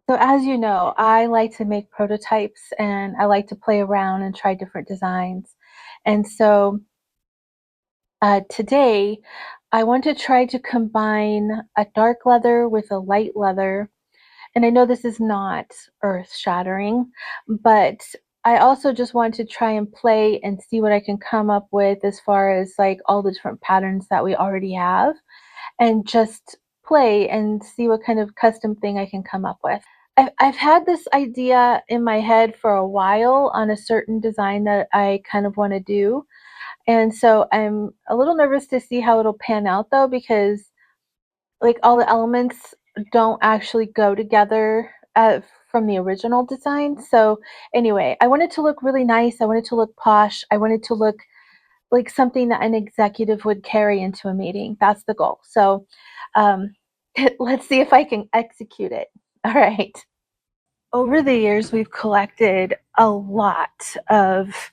So as you know, I like to make prototypes and I like to play around and try different designs. And so today I want to try to combine a dark leather with a light leather. And I know this is not earth shattering, but I also just want to try and play and see what I can come up with as far as like all the different patterns that we already have and just play and see what kind of custom thing I can come up with. I've had this idea in my head for a while on a certain design that I kind of want to do. And so I'm a little nervous to see how it'll pan out though, because like all the elements don't actually go together from the original design. So anyway, I want it to look really nice. I want it to look posh. I want it to look like something that an executive would carry into a meeting. That's the goal. So um, let's see if I can execute it. All right. Over the years, we've collected a lot of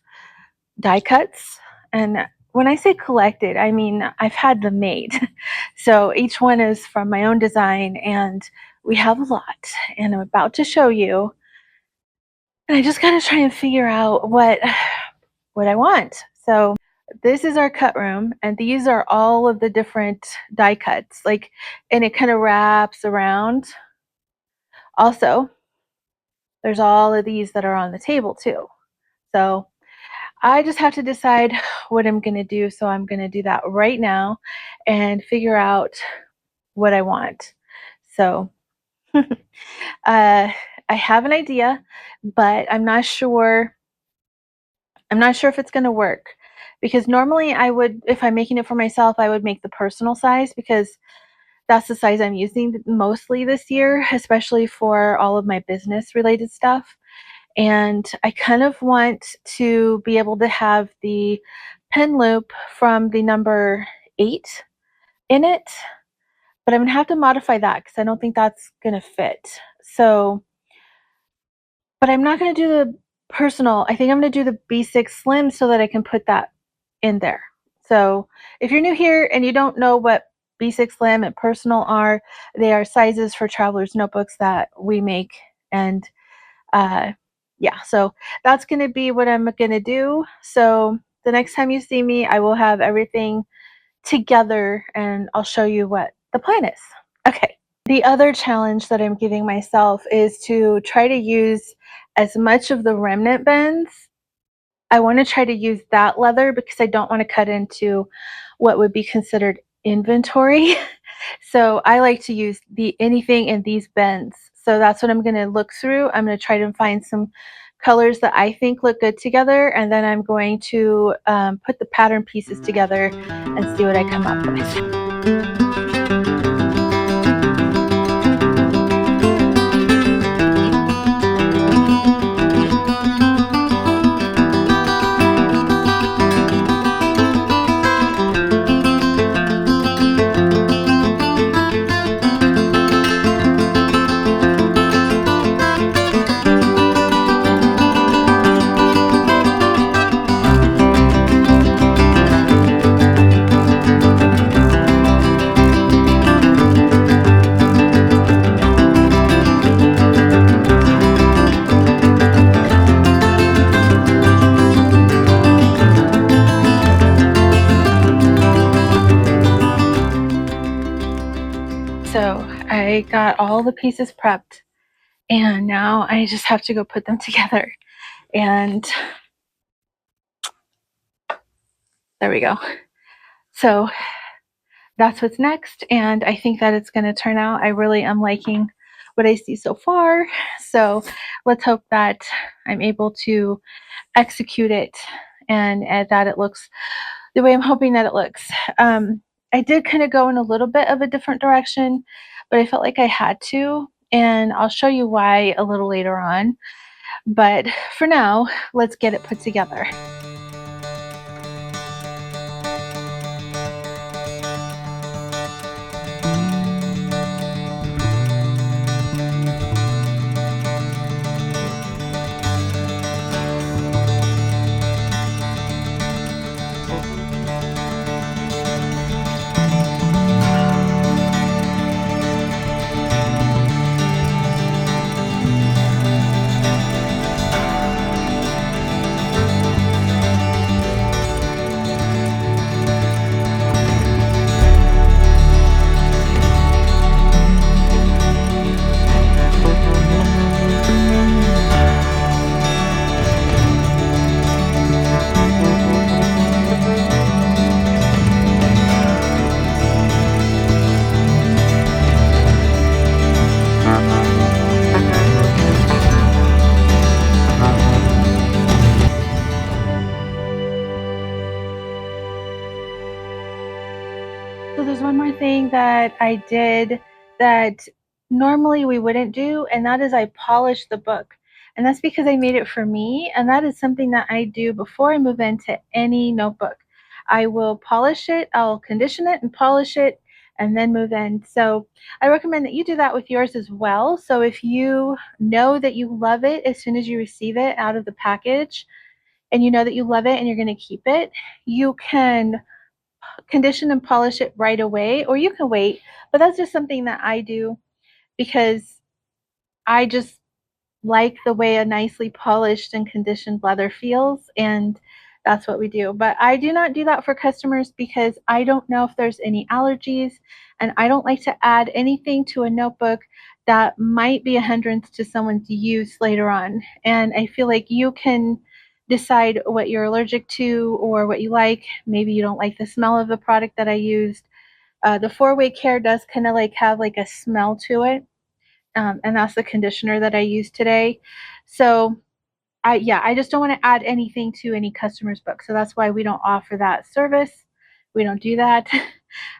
die cuts. And when I say collected, I mean I've had them made. So each one is from my own design, and we have a lot. And I'm about to show you. And I just got to try and figure out what I want. So this is our cut room, and these are all of the different die cuts. Like, and it kind of wraps around. Also, there's all of these that are on the table too. So I just have to decide what I'm going to do. So I'm going to do that right now and figure out what I want. So I have an idea, but I'm not sure. I'm not sure if it's going to work because normally I would, if I'm making it for myself, I would make the personal size because that's the size I'm using mostly this year, especially for all of my business related stuff. And I kind of want to be able to have the pen loop from the number 8 in it, but I'm gonna have to modify that because I don't think that's gonna fit. So, but I'm not gonna do the personal. I think I'm gonna do the B6 Slim so that I can put that in there. So if you're new here and you don't know what B6 Slim and personal are, they are sizes for travelers notebooks that we make. And uh, yeah, so that's going to be what I'm going to do. So the next time you see me, I will have everything together and I'll show you what the plan is. Okay. The other challenge that I'm giving myself is to try to use as much of the remnant bends. I want to try to use that leather because I don't want to cut into what would be considered inventory. So I like to use the anything in these bends. So that's what I'm going to look through. I'm going to try to find some colors that I think look good together, and then I'm going to put the pattern pieces together and see what I come up with. So I got all the pieces prepped and now I just have to go put them together. And there we go. So that's what's next. And I think that it's going to turn out. I really am liking what I see so far. So let's hope that I'm able to execute it and that it looks the way I'm hoping that it looks. I did kind of go in a little bit of a different direction, but I felt like I had to. And I'll show you why a little later on. But for now, let's get it put together. thing that I did that normally we wouldn't do, and that is I polished the book. And that's because I made it for me, and that is something that I do before I move into any notebook. I will polish it, I'll condition it and polish it, and then move in. So I recommend that you do that with yours as well. So if you know that you love it as soon as you receive it out of the package, and you know that you love it and you're going to keep it, you can condition and polish it right away, or you can wait. But that's just something that I do because I just like the way a nicely polished and conditioned leather feels, and that's what we do. But I do not do that for customers because I don't know if there's any allergies, and I don't like to add anything to a notebook that might be a hindrance to someone's use later on. And I feel like you can decide what you're allergic to or what you like. Maybe you don't like the smell of the product that I used. The four-way care does kind of like have like a smell to it, and that's the conditioner that I use today. So I just don't want to add anything to any customer's book. So that's why we don't offer that service. We don't do that.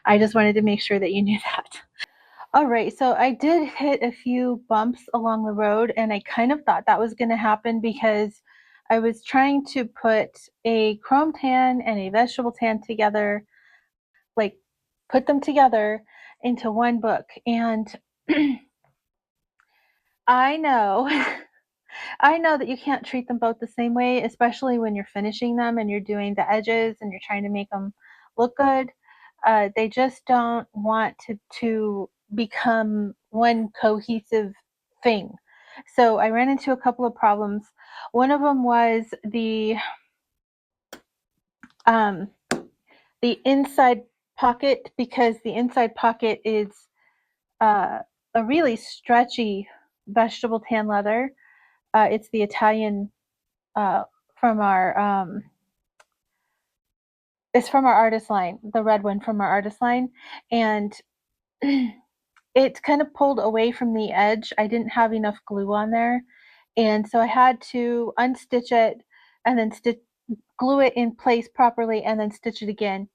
I just wanted to make sure that you knew that. All right, so I did hit a few bumps along the road, and I kind of thought that was going to happen because I was trying to put a chrome tan and a vegetable tan together, like put them together into one book. And I know I know that you can't treat them both the same way, especially when you're finishing them and you're doing the edges and you're trying to make them look good. They just don't want to become one cohesive thing. So I ran into a couple of problems. One of them was um, the inside pocket, because the inside pocket is uh, a really stretchy vegetable tan leather. It's the Italian uh, from our it's from our artist line, the red one from our artist line, and it kind of pulled away from the edge. I didn't have enough glue on there, and so I had to unstitch it and then stitch glue it in place properly and then stitch it again.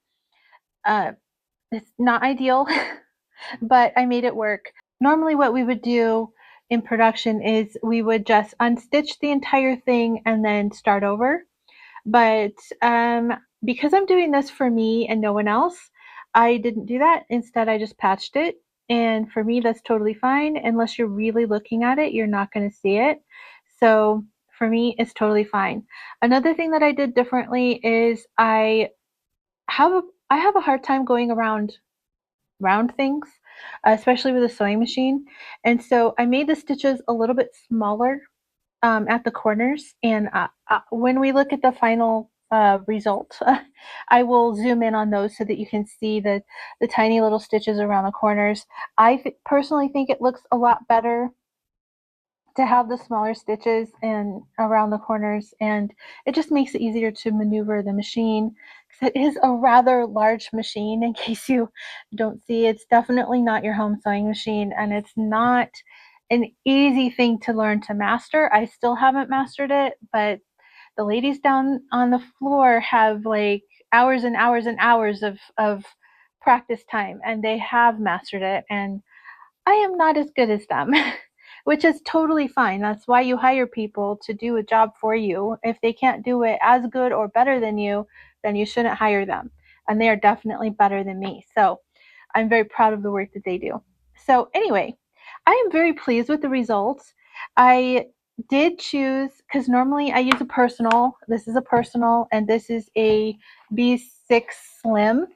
Uh, it's not ideal, but I made it work. Normally, what we would do in production is we would just unstitch the entire thing and then start over. But because I'm doing this for me and no one else, I didn't do that. Instead, I just patched it. And for me, that's totally fine. Unless you're really looking at it, you're not going to see it. So for me, it's totally fine. Another thing that I did differently is have a I have a hard time going around round things, especially with a sewing machine. And so I made the stitches a little bit smaller at the corners. And when we look at the final result, I will zoom in on those so that you can see the tiny little stitches around the corners. Personally think it looks a lot better to have the smaller stitches and around the corners, and it just makes it easier to maneuver the machine because it is a rather large machine. In case you don't see, it's definitely not your home sewing machine, and it's not an easy thing to learn to master. I still haven't mastered it, but the ladies down on the floor have like hours and hours and hours of practice time, and they have mastered it, and I am not as good as them, which is totally fine. That's why you hire people to do a job for you. If they can't do it as good or better than you, then you shouldn't hire them. And they are definitely better than me. So I'm very proud of the work that they do. So, anyway, I am very pleased with the results. I did choose, because normally I use a personal. This is a personal, and this is a B6 Slim.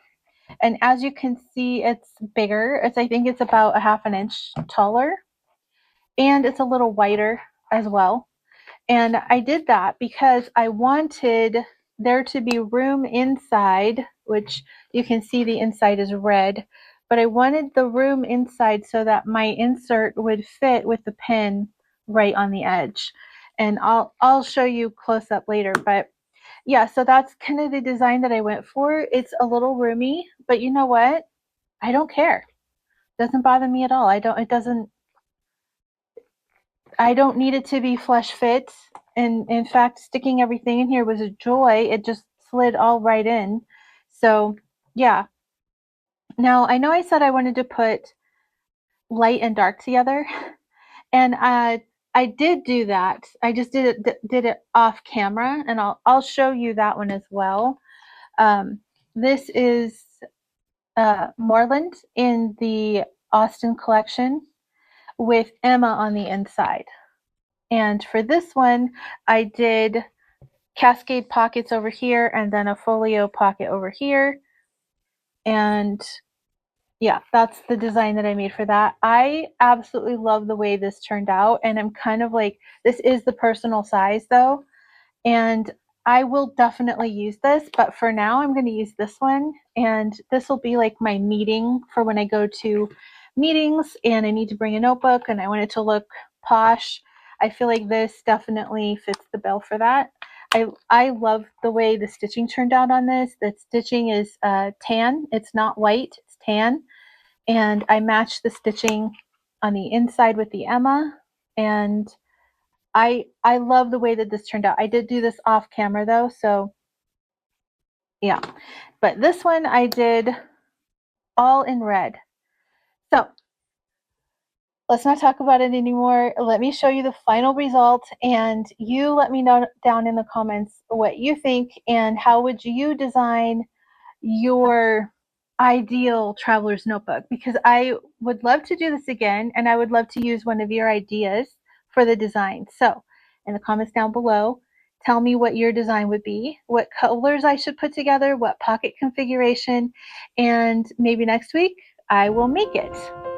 And as you can see, it's bigger. I think it's about a half an inch taller, and it's a little wider as well. And I did that because I wanted there to be room inside, which you can see the inside is red, but I wanted the room inside so that my insert would fit with the pin right on the edge. And I'll show you close up later, but yeah, so that's kind of the design that I went for. It's a little roomy, but you know what? I don't care. It doesn't bother me at all. I don't need it to be flush fit. And in fact, sticking everything in here was a joy. It just slid all right in. So, yeah, Now, I know I said I wanted to put light and dark together, and I did do that. I just did it off camera, and I'll show you that one as well. Um, this is Moreland in the Austin collection with Emma on the inside. And for this one, I did cascade pockets over here and then a folio pocket over here. And yeah, that's the design that I made for that. I absolutely love the way this turned out. And I'm kind of like, this is the personal size though. And I will definitely use this, but for now I'm going to use this one. And this will be like my meeting for when I go to meetings and I need to bring a notebook and I want it to look posh. I feel like this definitely fits the bill for that. I love the way the stitching turned out on this. The stitching is tan. It's not white, it's tan. And I matched the stitching on the inside with the Emma. And I love the way that this turned out. I did do this off camera though, so yeah. But this one I did all in red. So let's not talk about it anymore. Let me show you the final result and you let me know down in the comments what you think and how would you design your ideal traveler's notebook, because I would love to do this again and I would love to use one of your ideas for the design. So in the comments down below, tell me what your design would be, what colors I should put together, what pocket configuration, and maybe next week I will make it.